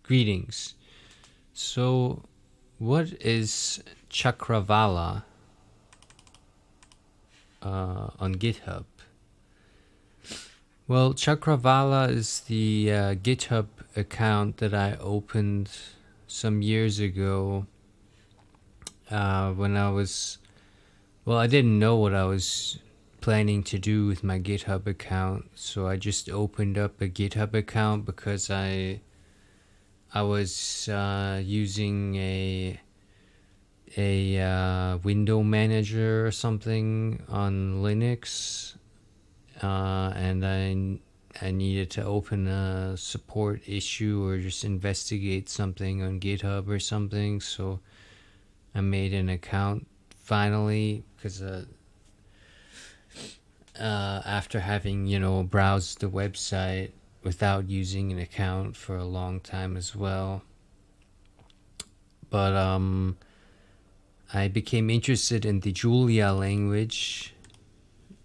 Greetings. So, what is chakravala on GitHub? Well, chakravala is the GitHub account that I opened some years ago when I didn't know what I was planning to do with my GitHub account, so I just opened up a GitHub account because I was using a window manager or something on Linux, and I needed to open a support issue or just investigate something on GitHub or something. So I made an account finally because after having browsed the website without using an account for a long time as well. But I became interested in the Julia language,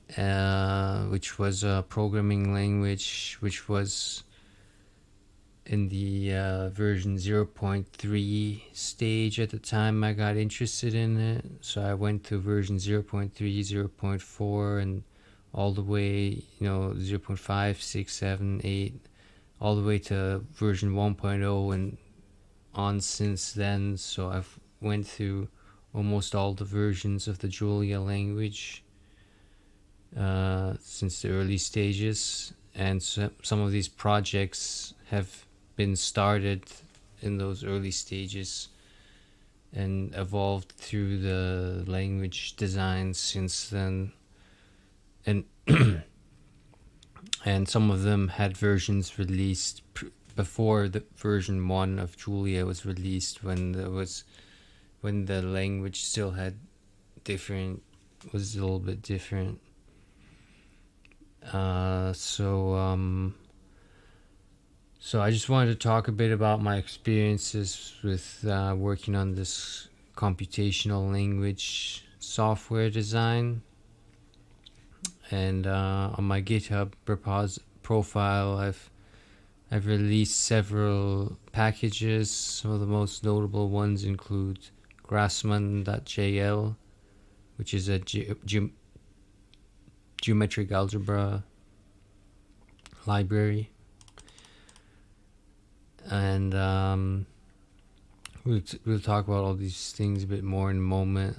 which was a programming language which was in the version 0.3 stage at the time I got interested in it. So I went to version 0.3, 0.4, and all the way, 0.5, 6, 7, 8, all the way to version 1.0 and on since then. So I've went through almost all the versions of the Julia language since the early stages, and some of these projects have been started in those early stages and evolved through the language design since then, and and some of them had versions released before the version 1 of Julia was released, when the language still had was a little bit different. So I just wanted to talk a bit about my experiences with working on this computational language software design. And on my GitHub profile, I've released several packages. Some of the most notable ones include Grassman.jl, which is a geometric algebra library. And we'll talk about all these things a bit more in a moment.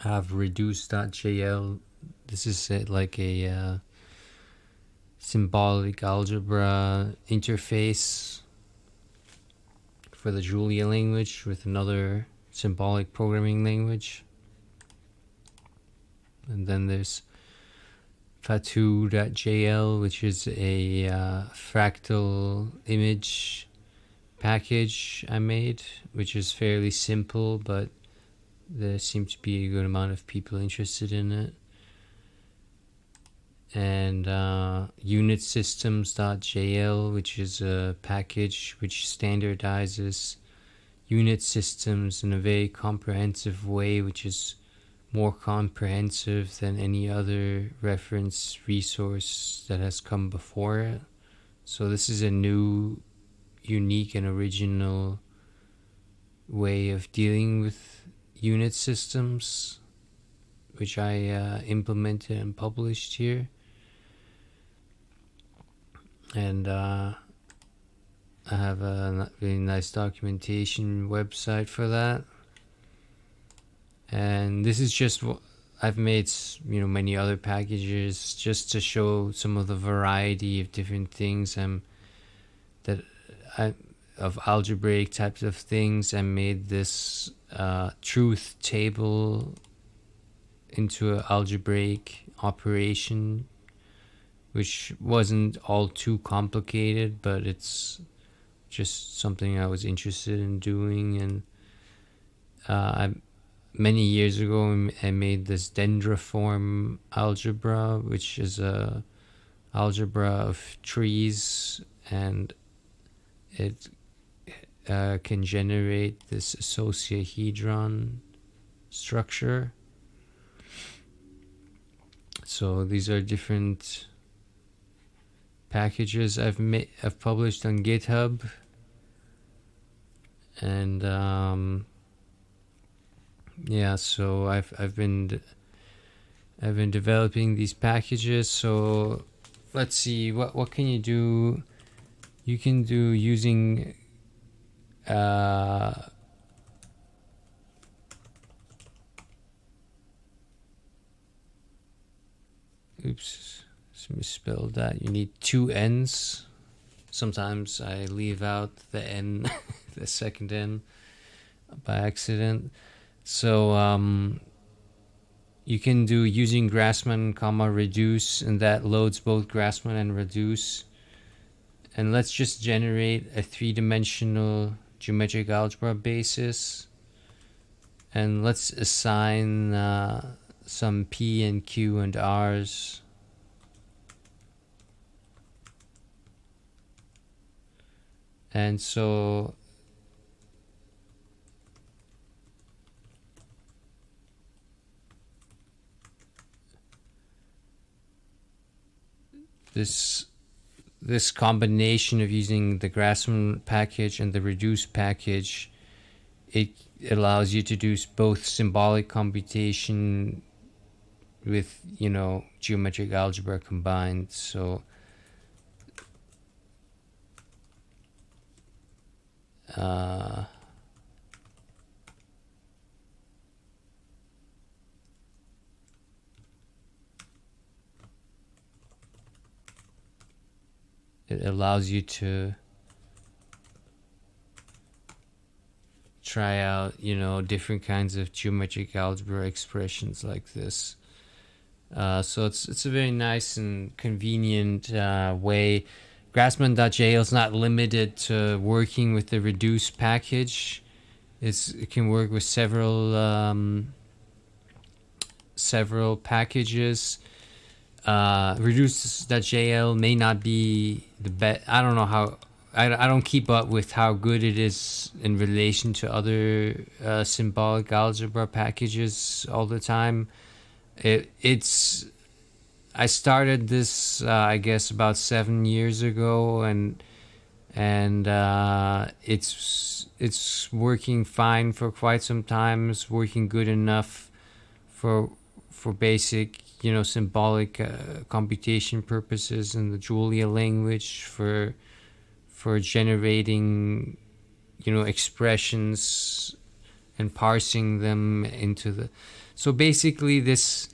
I have reduce.jl. This is like a symbolic algebra interface for the Julia language with another symbolic programming language. And then there's fatu.jl, which is a fractal image package I made, which is fairly simple, but there seems to be a good amount of people interested in it. And unitsystems.jl, which is a package which standardizes unit systems in a very comprehensive way, which is more comprehensive than any other reference resource that has come before it. So this is a new, unique, and original way of dealing with unit systems, which I implemented and published here. And I have a really nice documentation website for that. And this is just what I've made, many other packages just to show some of the variety of different things of algebraic types of things. I made this truth table into an algebraic operation, which wasn't all too complicated, but it's just something I was interested in doing. And many years ago, I made this dendriform algebra, which is a algebra of trees, and it can generate this associahedron structure. So these are different packages I've published on GitHub, and yeah, so I've been developing these packages. So let's see, what can you do? You can do using oops, just misspelled that. You need two N's. Sometimes I leave out the N, the second N, by accident. So you can do using Grassmann, comma, reduce, and that loads both Grassmann and reduce. And let's just generate a three-dimensional geometric algebra basis. And let's assign some P and Q and R's. And so this combination of using the Grassmann package and the reduce package, it allows you to do both symbolic computation with, geometric algebra combined. So it allows you to try out, different kinds of geometric algebra expressions like this. So it's a very nice and convenient way. Grassmann.jl is not limited to working with the reduce package. It can work with several packages. Reduce.jl may not be the best. I don't know how. I don't keep up with how good it is in relation to other symbolic algebra packages all the time. I started this I guess about 7 years ago, and it's working fine for quite some time. It's working good enough for basic symbolic computation purposes in the Julia language, for generating expressions and parsing them into the. So basically this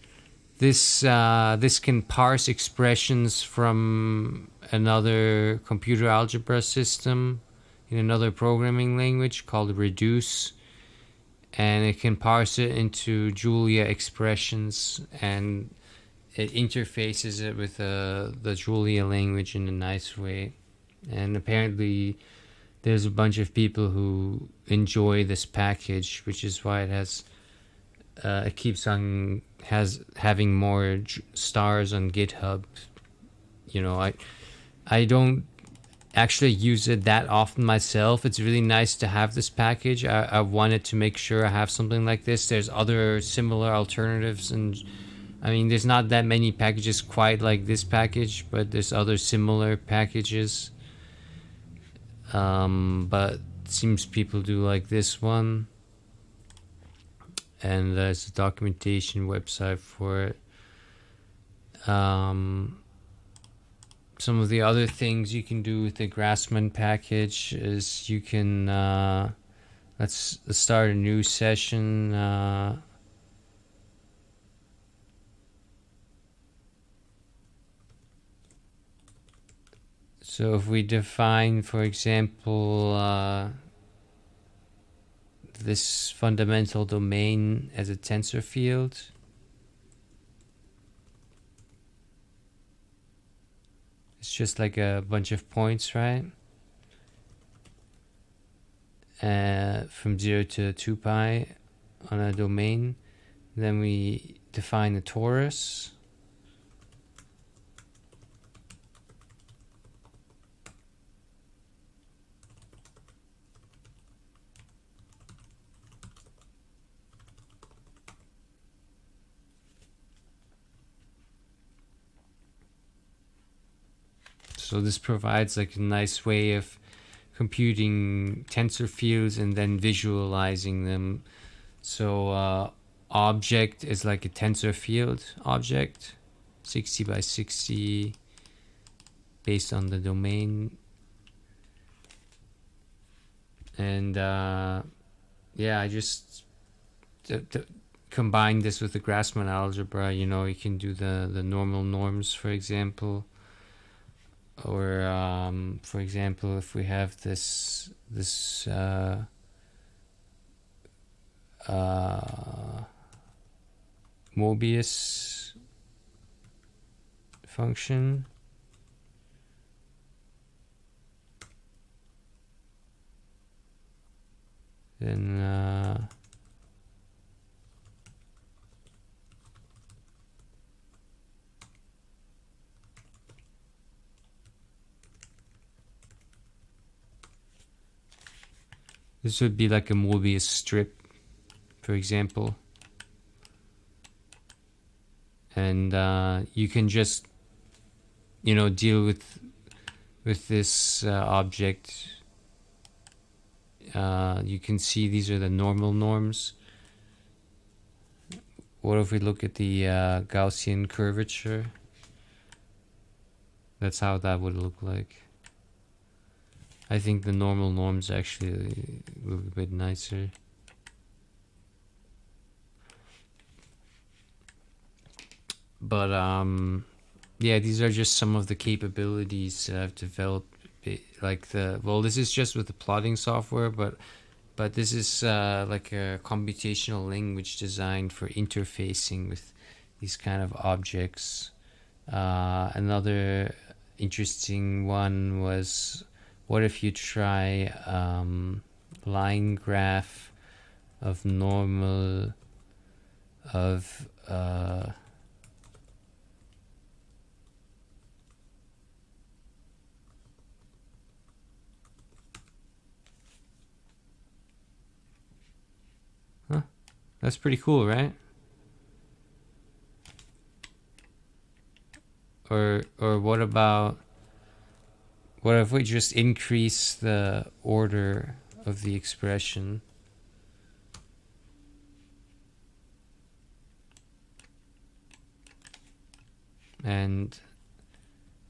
can parse expressions from another computer algebra system in another programming language called reduce, and it can parse it into Julia expressions, and it interfaces it with the Julia language in a nice way. And apparently there's a bunch of people who enjoy this package, which is why it keeps on having more stars on GitHub. I don't actually use it that often myself. It's really nice to have this package. I wanted to make sure I have something like this. There's other similar alternatives, and there's not that many packages quite like this package, but there's other similar packages. But it seems people do like this one. And there's a documentation website for it. Some of the other things you can do with the Grassmann package is you can let's start a new session. So if we define, for example, this fundamental domain as a tensor field, it's just like a bunch of points, right? From 0 to 2 pi on a domain. Then we define a torus. So this provides like a nice way of computing tensor fields and then visualizing them. So object is like a tensor field object, 60 by 60 based on the domain. And yeah, I just combine this with the Grassmann algebra. You know, you can do the normal norms, for example. Or for example, if we have this Mobius function, then this would be like a Mobius strip, for example. And you can just, you know, deal with this object. You can see these are the normal norms. What if we look at the Gaussian curvature? That's how that would look like. I think the normal norms actually look a bit nicer. But yeah, these are just some of the capabilities that I've developed. Like this is just with the plotting software, but this is like a computational language designed for interfacing with these kind of objects. Another interesting one was, what if you try line graph of normal of that's pretty cool, right? Or what if we just increase the order of the expression? And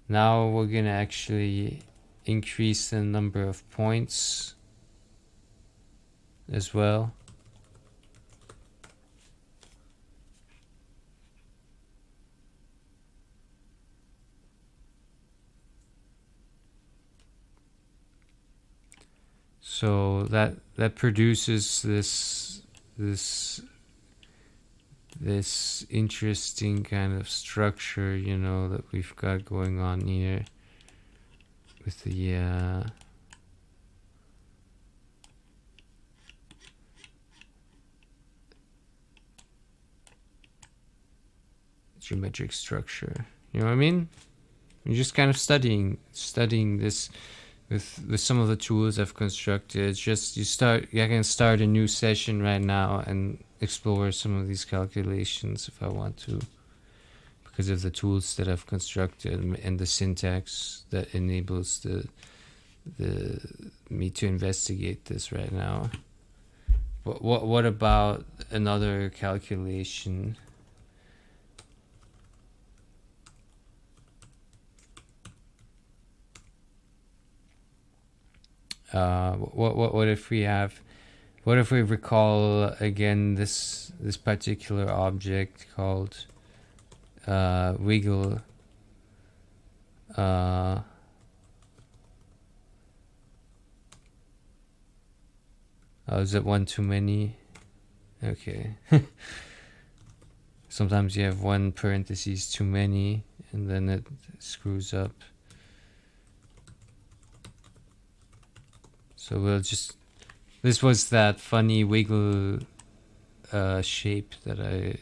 now we're gonna actually increase the number of points as well. So that produces this interesting kind of structure, you know, that we've got going on here with the geometric structure. You know what I mean? You're just kind of studying this with some of the tools I've constructed. It's just I can start a new session right now and explore some of these calculations if I want to, because of the tools that I've constructed and the syntax that enables me to investigate this right now. But what about another calculation? What if we recall again this particular object called wiggle? Oh, is it one too many? Okay. Sometimes you have one parentheses too many, and then it screws up. So we'll just, this was that funny wiggle shape that I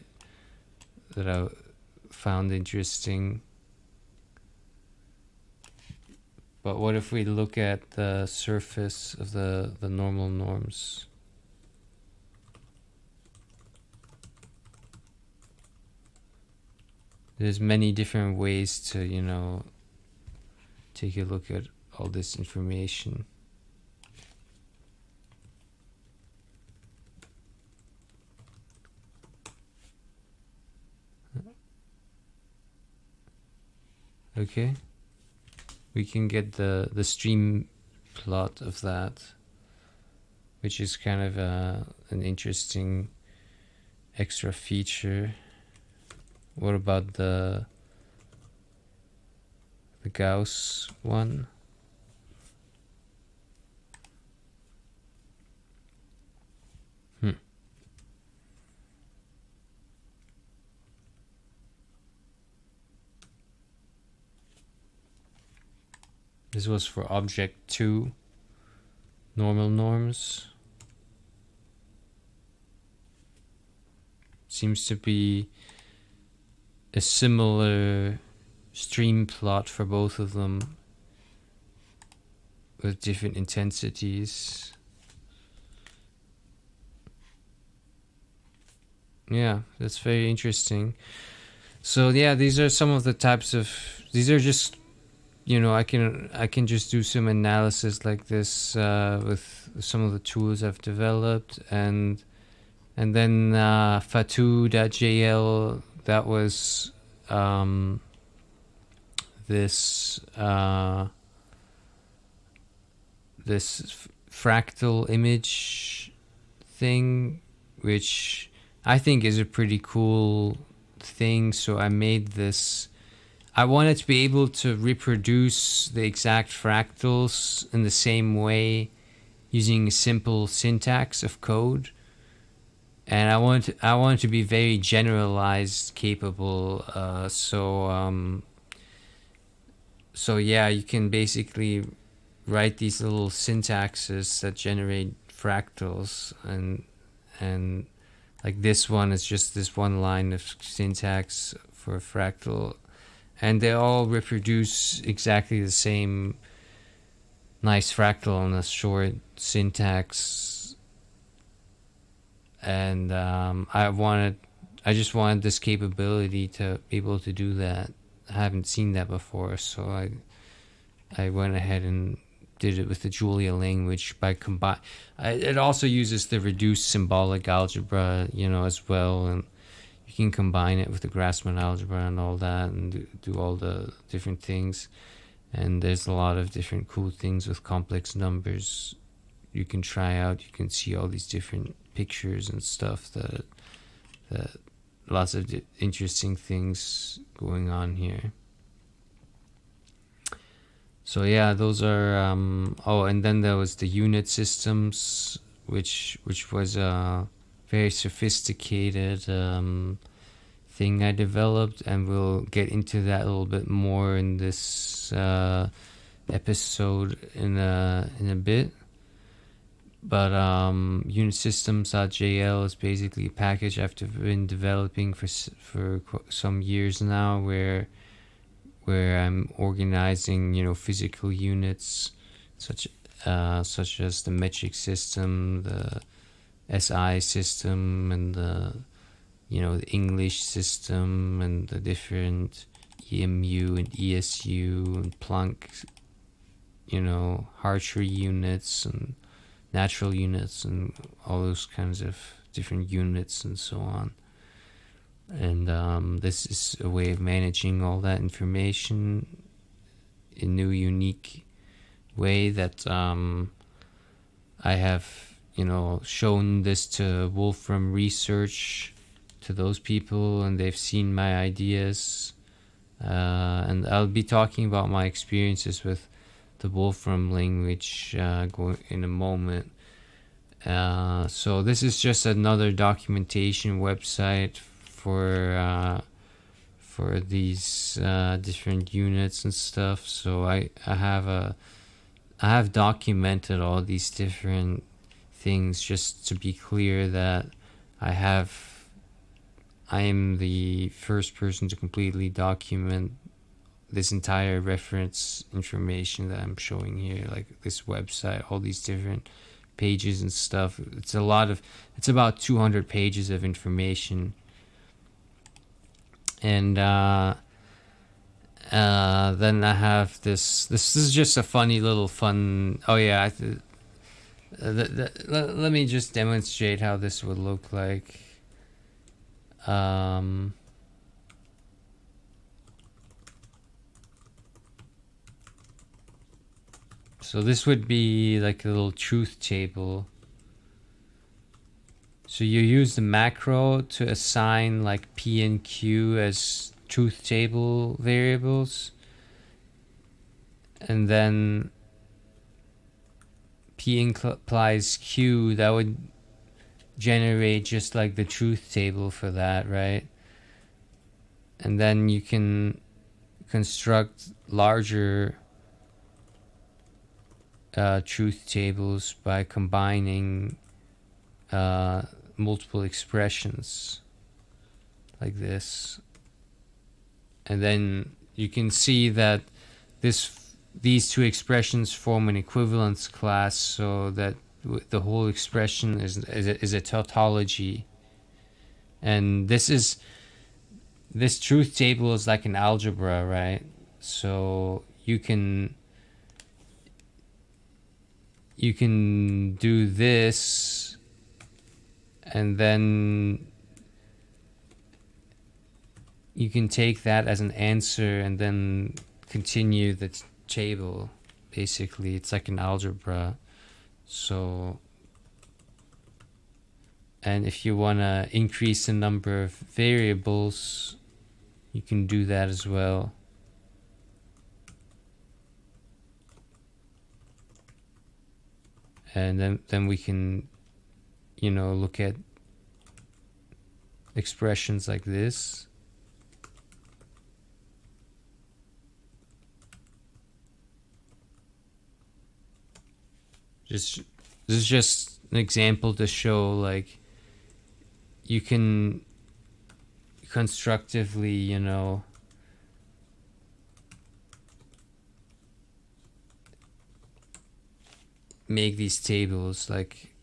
found interesting. But what if we look at the surface of the normal norms? There's many different ways to, you know, take a look at all this information. Okay, we can get the stream plot of that, which is kind of an interesting extra feature. What about the Gauss one? This was for object 2, normal norms. Seems to be a similar stream plot for both of them with different intensities. Yeah, that's very interesting. So yeah, these are some of the types of, these are just, you know, I can just do some analysis like this with some of the tools I've developed, and then fatu.jl, that was this this fractal image thing, which I think is a pretty cool thing. So I made this. I wanted to be able to reproduce the exact fractals in the same way using a simple syntax of code. And I want to be very generalized capable. So yeah, you can basically write these little syntaxes that generate fractals, and like this one is just this one line of syntax for a fractal, and they all reproduce exactly the same nice fractal in a short syntax. And I just wanted this capability to be able to do that. I haven't seen that before, so I went ahead and did it with the Julia language by combine. It also uses the reduced symbolic algebra, you know, as well, and you can combine it with the Grassmann algebra and all that, and do all the different things. And there's a lot of different cool things with complex numbers you can try out. You can see all these different pictures and stuff that lots of interesting things going on here. So yeah, those are oh, and then there was the unit systems, which was a very sophisticated thing I developed, and we'll get into that a little bit more in this episode in a bit. But unit systems.jl is basically a package I've been developing for some years now, where I'm organizing, you know, physical units such as the metric system, the SI system, and the English system, and the different EMU and ESU and Planck, Hartree units and natural units and all those kinds of different units and so on. And this is a way of managing all that information in a new, unique way that I have, shown this to Wolfram Research, to those people, and they've seen my ideas. And I'll be talking about my experiences with the Wolfram language going in a moment. So this is just another documentation website for these different units and stuff. So I have documented all these different things, just to be clear that I am the first person to completely document this entire reference information that I'm showing here, like this website, all these different pages and stuff. It's about 200 pages of information. And Then I have this. This is just a funny little fun. Oh yeah, let me just demonstrate how this would look like. Um, so this would be like a little truth table. So you use the macro to assign like P and Q as truth table variables. And then P implies Q, that would generate just like the truth table for that, right? And then you can construct larger truth tables by combining multiple expressions like this. And then you can see that these two expressions form an equivalence class, so that the whole expression is a tautology. And this truth table is like an algebra, right? So you can do this, and then you can take that as an answer and then continue the table. Basically, it's like an algebra. So, and if you want to increase the number of variables, you can do that as well. And then we can, look at expressions like this. This is just an example to show like you can constructively, make these tables. Like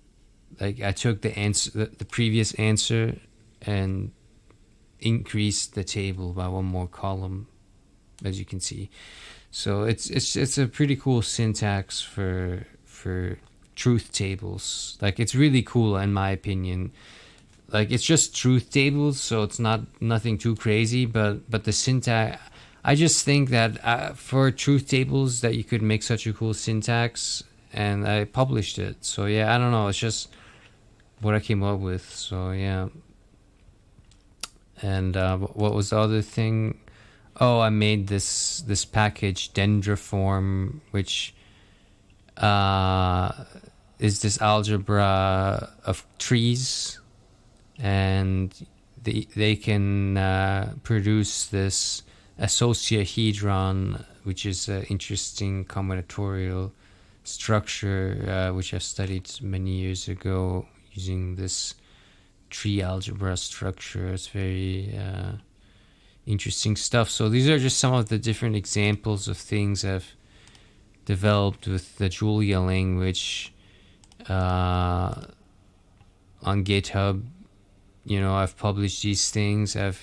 I took the previous answer and increased the table by one more column, as you can see. So it's a pretty cool syntax for truth tables. Like, it's really cool in my opinion. Like, it's just truth tables, so it's nothing too crazy, but the syntax, I just think that for truth tables that you could make such a cool syntax, and I published it. So yeah, I don't know, it's just what I came up with. So yeah. And what was the other thing? Oh, I made this package Dendriform, which is this algebra of trees, and they can produce this associahedron, which is an interesting combinatorial structure, which I studied many years ago using this tree algebra structure. It's very interesting stuff. So these are just some of the different examples of things I've developed with the Julia language on GitHub. I've published these things. I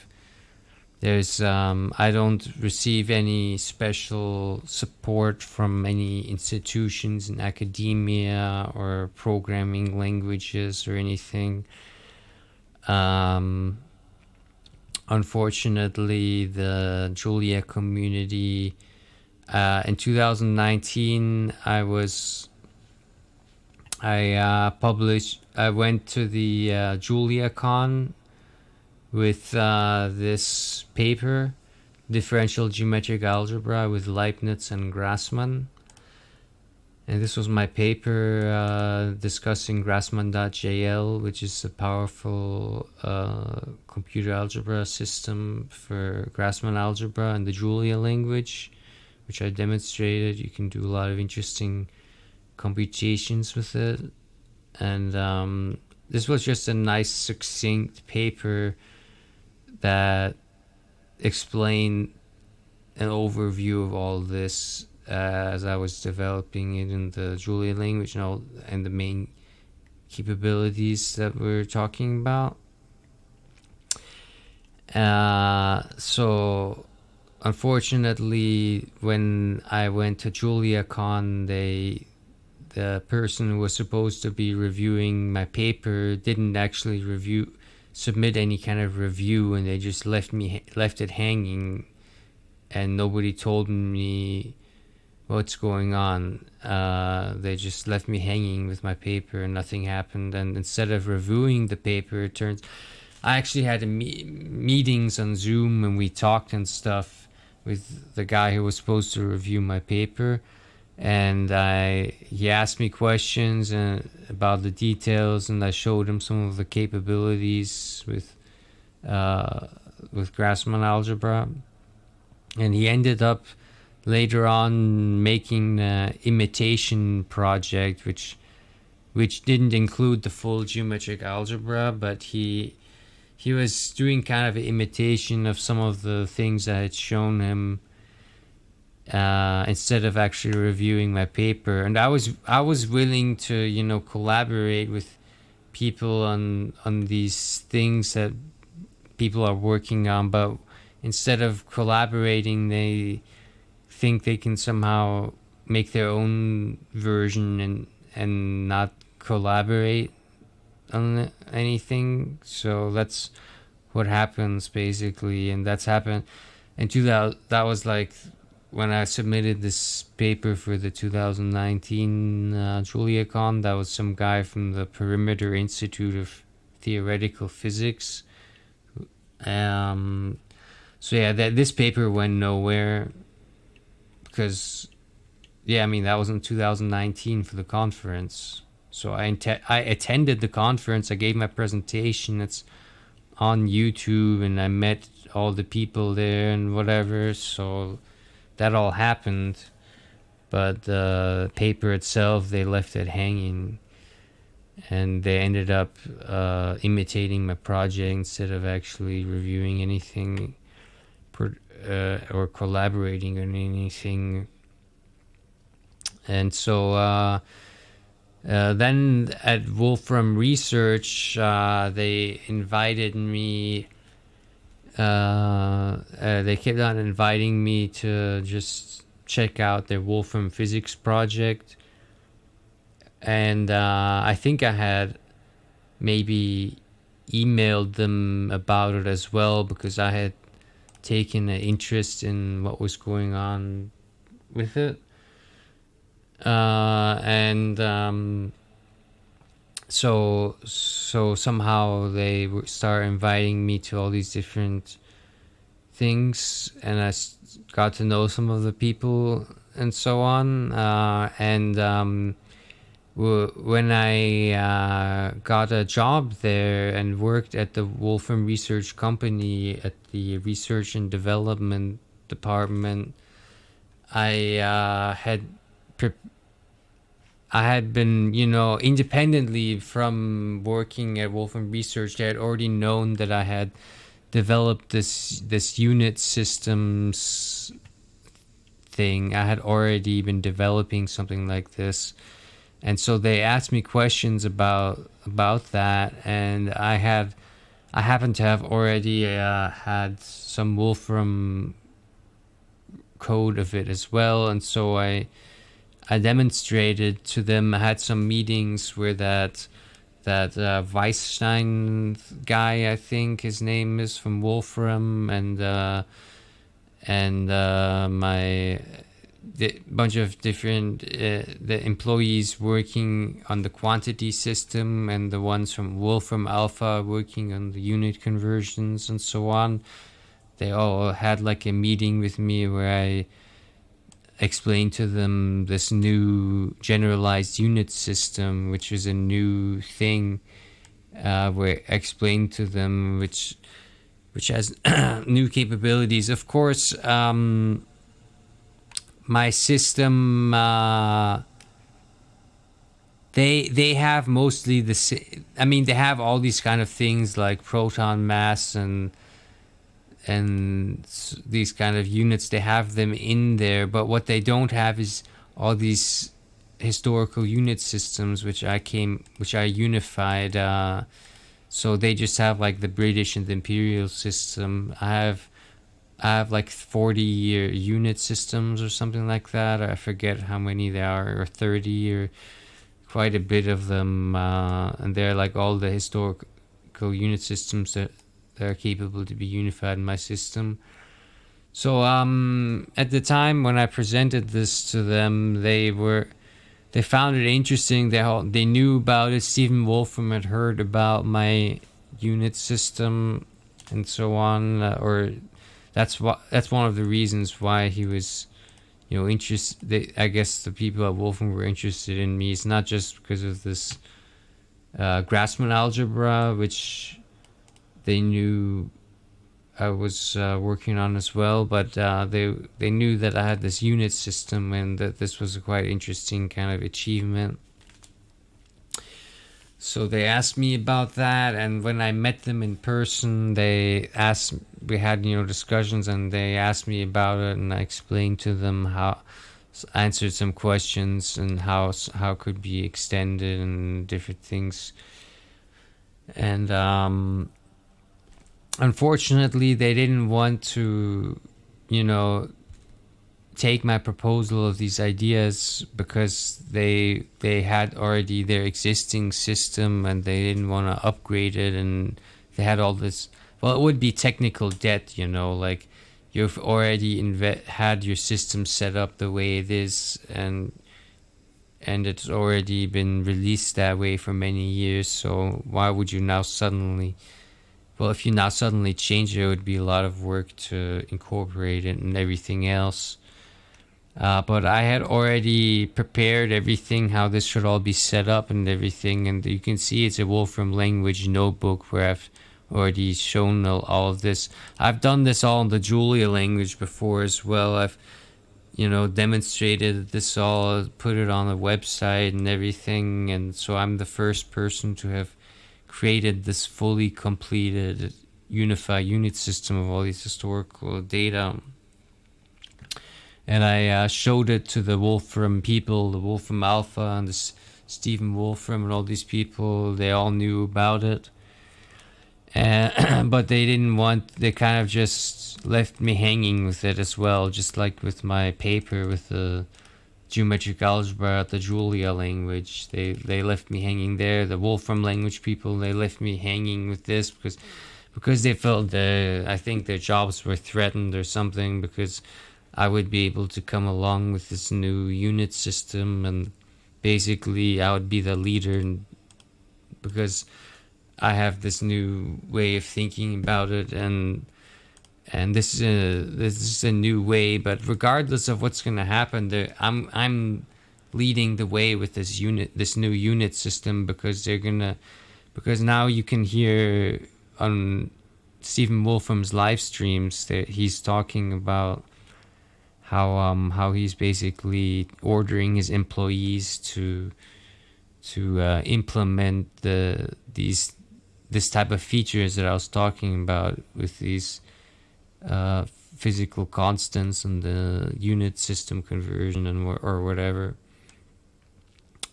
don't receive any special support from any institutions in academia or programming languages or anything. Unfortunately, the Julia community, in 2019, I went to the JuliaCon with this paper, Differential Geometric Algebra with Leibniz and Grassmann. And this was my paper discussing Grassmann.jl, which is a powerful computer algebra system for Grassmann algebra and the Julia language, which I demonstrated. You can do a lot of interesting computations with it. And this was just a nice, succinct paper that explained an overview of all this as I was developing it in the Julia language and the main capabilities that we're talking about. So unfortunately, when I went to Julia the person who was supposed to be reviewing my paper didn't actually submit any kind of review, and they just left it hanging, and nobody told me what's going on. They just left me hanging with my paper, and nothing happened. And instead of reviewing the paper, I actually had meetings on Zoom, and we talked and stuff with the guy who was supposed to review my paper. And he asked me questions about the details, and I showed him some of the capabilities with Grassmann algebra. And he ended up later on making an imitation project, which didn't include the full geometric algebra, but he was doing kind of an imitation of some of the things I had shown him, instead of actually reviewing my paper. And I was willing to collaborate with people on these things that people are working on, but instead of collaborating, they think they can somehow make their own version and not collaborate on anything. So that's what happens basically, and that's happened in 2000. That was like when I submitted this paper for the 2019 JuliaCon. That was some guy from the Perimeter Institute of Theoretical Physics. So yeah, this paper went nowhere because, yeah, I mean, that was in 2019 for the conference. So I attended the conference. I gave my presentation. It's on YouTube, and I met all the people there and whatever. So that all happened, but the paper itself, they left it hanging, and they ended up imitating my project instead of actually reviewing anything or collaborating on anything. And so then at Wolfram Research, they invited me. They kept on inviting me to just check out their Wolfram Physics project. And I think I had maybe emailed them about it as well, because I had taken an interest in what was going on with it. So somehow they start inviting me to all these different things, and I got to know some of the people and so on. When I got a job there and worked at the Wolfram Research Company at the Research and Development Department, I had been, independently from working at Wolfram Research, they had already known that I had developed this unit systems thing. I had already been developing something like this. And so they asked me questions about that, and I happen to have already had some Wolfram code of it as well, and so I demonstrated to them. I had some meetings where that Weisstein guy, I think his name is, from Wolfram, and the bunch of different the employees working on the quantity system, and the ones from Wolfram Alpha working on the unit conversions and so on. They all had like a meeting with me where I explained to them this new generalized unit system, which is a new thing, where I explained to them which has new capabilities. Of course, my system, they have mostly the same. I mean, they have all these kind of things like proton mass and these kind of units. They have them in there, but what they don't have is all these historical unit systems, which I unified. So they just have like the British and the imperial system. I I have like 40 unit systems or something like that. I forget how many there are, or 30, or quite a bit of them. And they're like all the historical unit systems that are capable to be unified in my system. So at the time when I presented this to them, they found it interesting. They knew about it. Stephen Wolfram had heard about my unit system and so on, or that's one of the reasons why he was, interested. I guess the people at Wolfram were interested in me. It's not just because of this Grassman algebra, which they knew I was working on as well, but they knew that I had this unit system and that this was a quite interesting kind of achievement. So they asked me about that, and when I met them in person, we had discussions, and they asked me about it, and I explained to them answered some questions and how it could be extended and different things. And unfortunately, they didn't want to, take my proposal of these ideas because they had already their existing system and they didn't want to upgrade it, and they had all this. Well, it would be technical debt, like you've already had your system set up the way it is, and it's already been released that way for many years. So why would you now suddenly? Well, if you now suddenly change it, it would be a lot of work to incorporate it and everything else. But I had already prepared everything, how this should all be set up and everything. And you can see it's a Wolfram language notebook where I've already shown all of this. I've done this all in the Julia language before as well. I've, demonstrated this all, put it on the website and everything. And so I'm the first person to have created this fully completed unified unit system of all these historical data. And I showed it to the Wolfram people, the Wolfram Alpha and the Stephen Wolfram and all these people. They all knew about it. But they didn't they kind of just left me hanging with it as well, just like with my paper with the geometric algebra, the Julia language. They left me hanging there. The Wolfram language people, they left me hanging with this because they felt I think their jobs were threatened or something, because I would be able to come along with this new unit system, and basically I would be the leader, because I have this new way of thinking about it, and this is a new way. But regardless of what's going to happen, I'm leading the way with this new unit system, because now you can hear on Stephen Wolfram's live streams that he's talking about how he's basically ordering his employees to implement this type of features that I was talking about with these physical constants and the unit system conversion or whatever.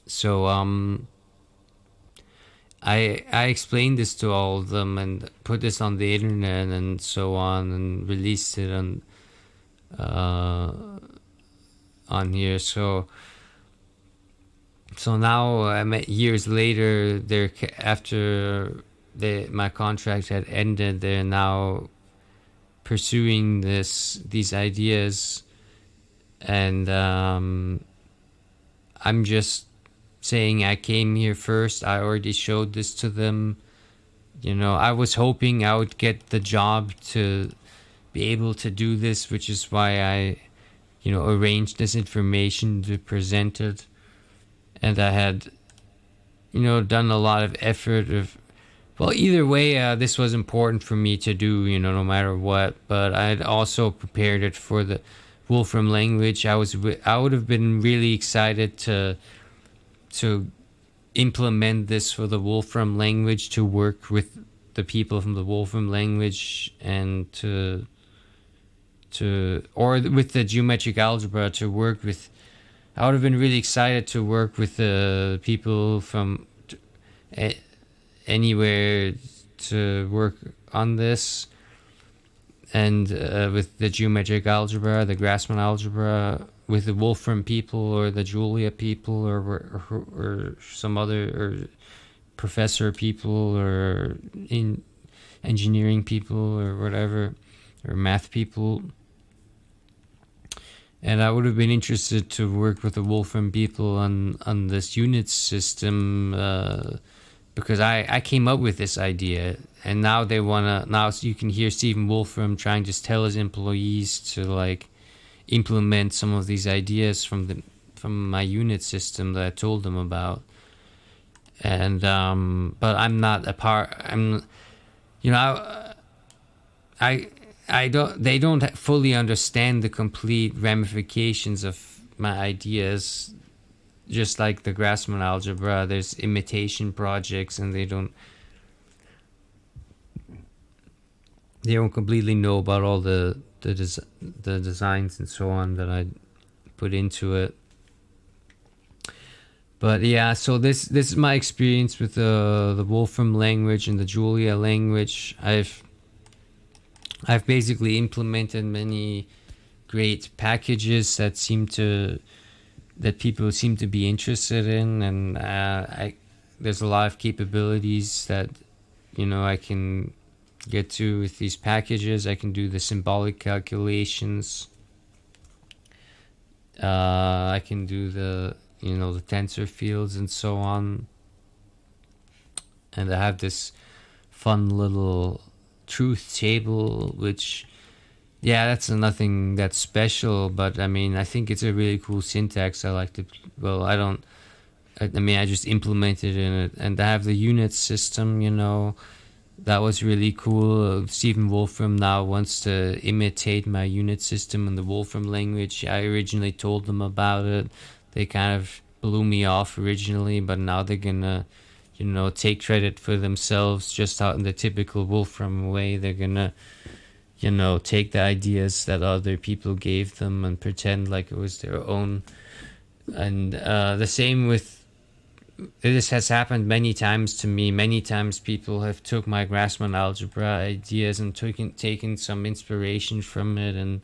So I explained this to all of them and put this on the internet and so on, and released it on here. So now, years later, after my contract had ended, they're now pursuing these ideas, and I'm just saying I came here first. I already showed this to them. I was hoping I would get the job to be able to do this, which is why I, arranged this information to present it. And I had, done a lot of effort either way, this was important for me to do, no matter what. But I had also prepared it for the Wolfram language. I would have been really excited to implement this for the Wolfram language, to work with the people from the Wolfram language, and or with the geometric algebra to work with. I would have been really excited to work with the people from anywhere to work on this. and with the geometric algebra, the Grassmann algebra, with the Wolfram people or the Julia people or some other or professor people or in engineering people or whatever, or math people. And I would have been interested to work with the Wolfram people on this unit system because I came up with this idea, and now they wanna now you can hear Stephen Wolfram trying to tell his employees to like implement some of these ideas from my unit system that I told them about. And but I'm not a part. I'm, you know, I don't. They don't fully understand the complete ramifications of my ideas. Just like the Grassmann algebra, there's imitation projects, and they don't completely know about all the designs and so on that I put into it. But yeah, so this is my experience with the Wolfram language and the Julia language. I've basically implemented many great packages that people seem to be interested in, and there's a lot of capabilities that I can get to with these packages. I can do the symbolic calculations. I can do the tensor fields and so on. And I have this fun little truth table, which, yeah, that's nothing that's special, but I mean, I think it's a really cool syntax. I like to, well, I just implemented in it. And I have the unit system, that was really cool. Stephen Wolfram now wants to imitate my unit system in the Wolfram language. I originally told them about it. They kind of blew me off originally, but now they're gonna, take credit for themselves just out in the typical Wolfram way. They're gonna, take the ideas that other people gave them and pretend like it was their own. And the same with, this has happened many times to me. Many times people have took my Grassmann algebra ideas and taken some inspiration from it and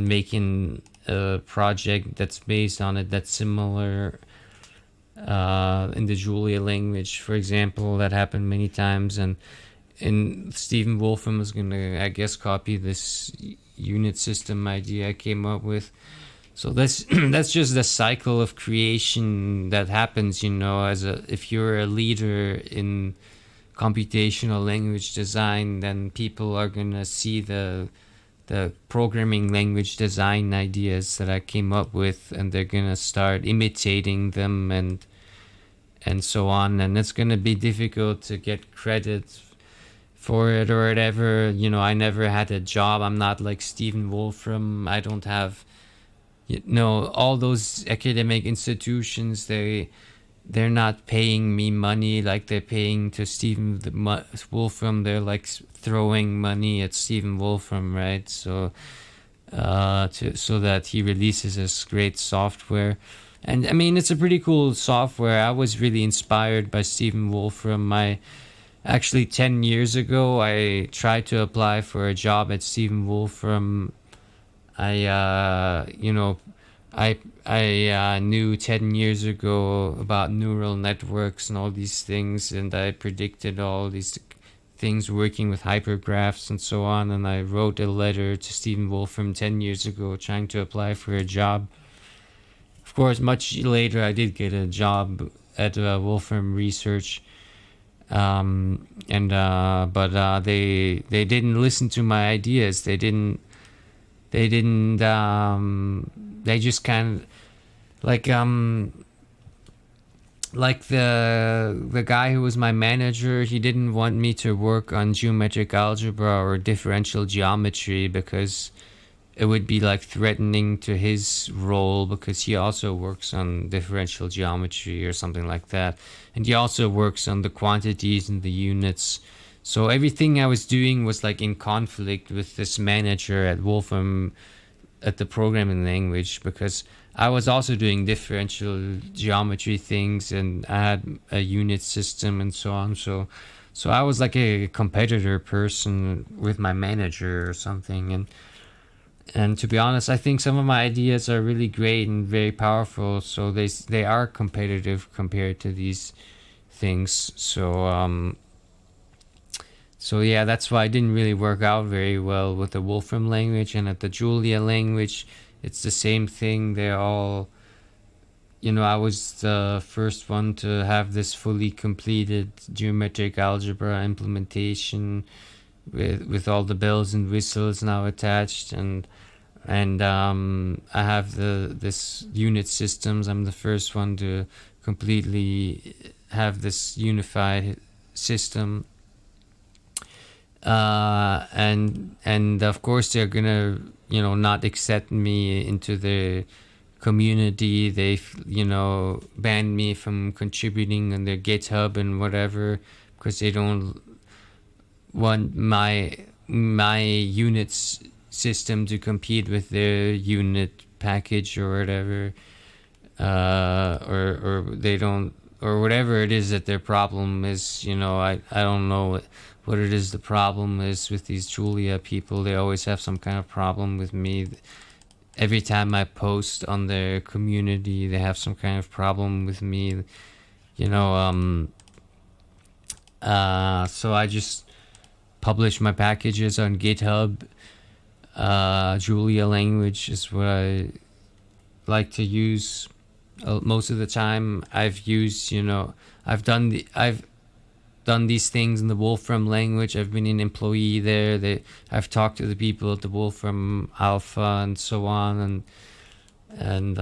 making a project that's based on it that's similar in the Julia language, for example. That happened many times, and Stephen Wolfram is gonna, I guess, copy this unit system idea I came up with. So that's just the cycle of creation that happens, if you're a leader in computational language design, then people are gonna see the programming language design ideas that I came up with, and they're gonna start imitating them and so on, and it's gonna be difficult to get credit for it or whatever. I never had a job. I'm not like Stephen Wolfram. I don't have, all those academic institutions, they're not paying me money like they're paying to Stephen Wolfram. They're like throwing money at Stephen Wolfram, right? So so that he releases this great software. And I mean, it's a pretty cool software. I was really inspired by Stephen Wolfram. Actually 10 years ago, I tried to apply for a job at Stephen Wolfram. I knew 10 years ago about neural networks and all these things, and I predicted all these things working with hypergraphs and so on, and I wrote a letter to Stephen Wolfram 10 years ago trying to apply for a job. Of course, much later I did get a job at Wolfram Research, but they didn't listen to my ideas. They just kind of like the guy who was my manager, he didn't want me to work on geometric algebra or differential geometry because it would be like threatening to his role, because he also works on differential geometry or something like that, and he also works on the quantities and the units. So everything I was doing was like in conflict with this manager at Wolfram, at the programming language, because I was also doing differential geometry things and I had a unit system and so on. So So I was like a competitor person with my manager or something, and to be honest, I think some of my ideas are really great and very powerful. So they are competitive compared to these things. So yeah, that's why it didn't really work out very well with the Wolfram language. And at the Julia language, it's the same thing. They're all, I was the first one to have this fully completed geometric algebra implementation with all the bells and whistles now attached, and I have this unit systems. I'm the first one to completely have this unified system, and of course they're gonna not accept me into the community. They've banned me from contributing on their GitHub and whatever because they don't want my units system to compete with their unit package or whatever, or they don't, or whatever it is that their problem is. I don't know what it is the problem is with these Julia people. They always have some kind of problem with me. Every time I post on their community, they have some kind of problem with me. So I just publish my packages on GitHub. Julia language is what I like to use most of the time. I've done these things in the Wolfram language. I've been an employee there. I've talked to the people at the Wolfram Alpha and so on, and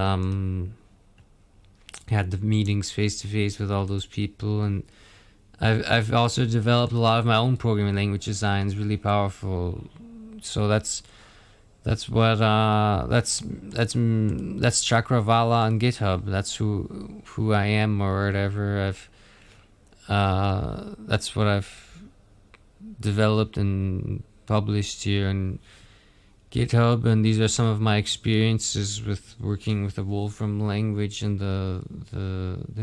had the meetings face to face with all those people. And I've also developed a lot of my own programming language designs, really powerful. So that's what that's chakravala on GitHub. That's who I am or whatever. That's what I've developed and published here on GitHub, and these are some of my experiences with working with the Wolfram language and the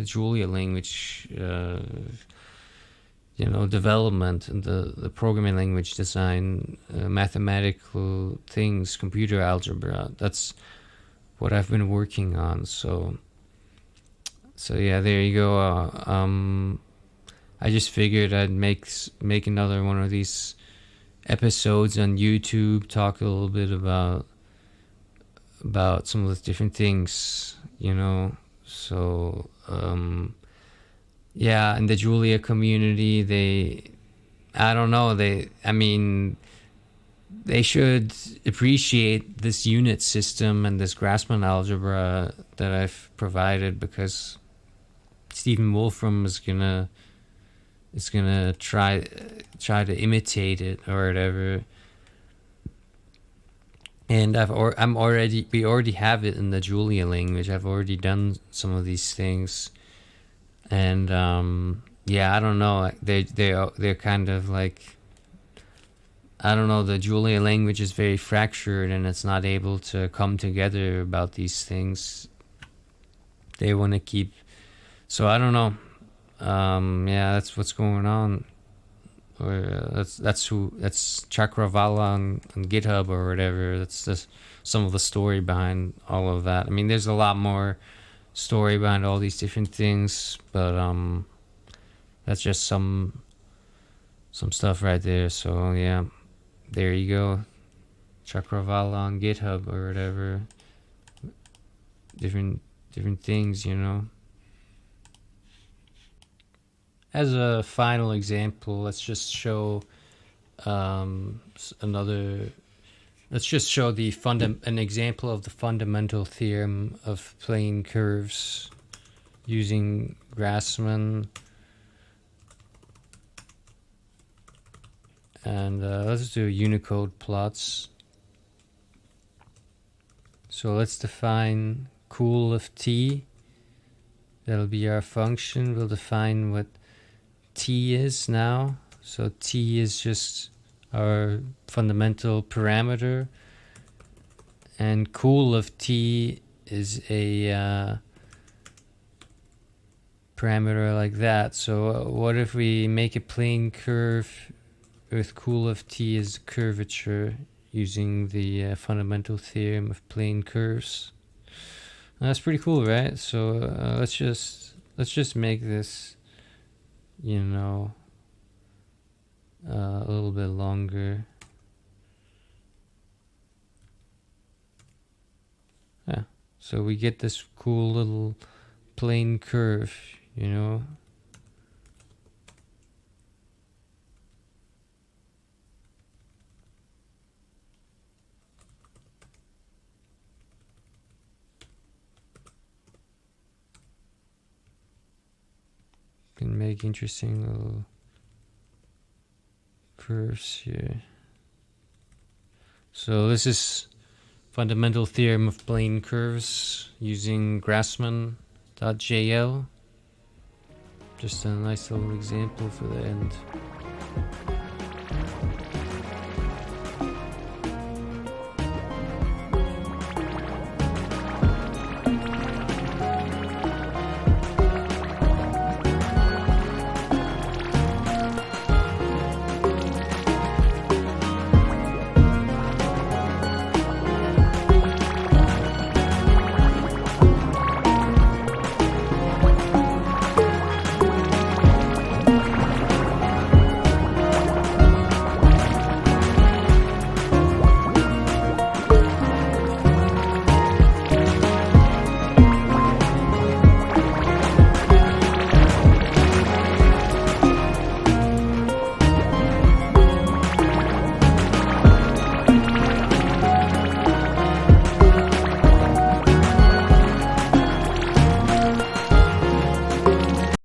Julia language, development and the programming language design, mathematical things, computer algebra. That's what I've been working on. So yeah, there you go. I just figured I'd make another one of these episodes on YouTube, talk a little bit about some of the different things, So yeah, in the Julia community, I don't know, they should appreciate this unit system and this Grassmann algebra that I've provided, because Stephen Wolfram is gonna try to imitate it or whatever. And we already have it in the Julia language. I've already done some of these things, and yeah, I don't know. They're kind of like, I don't know. The Julia language is very fractured, and it's not able to come together about these things. They want to keep. So I don't know. Yeah, that's what's going on. Or that's chakravala on GitHub or whatever. That's just some of the story behind all of that. I mean, there's a lot more story behind all these different things, but that's just some stuff right there. So yeah, there you go. Chakravala on GitHub or whatever. Different things, As a final example, let's just show Let's just show an example of the fundamental theorem of plane curves using Grassmann. And let's do Unicode plots. So let's define cool of t. That'll be our function. We'll define what t is now. So t is just our fundamental parameter, and cool of t is a parameter like that. So what if we make a plane curve with cool of t as curvature using the fundamental theorem of plane curves? That's pretty cool, right? So let's just make this, you know, a little bit longer. Yeah. So we get this cool little plane curve, you know. Can make interesting little curves here. So this is fundamental theorem of plane curves using Grassmann.jl. Just a nice little example for the end.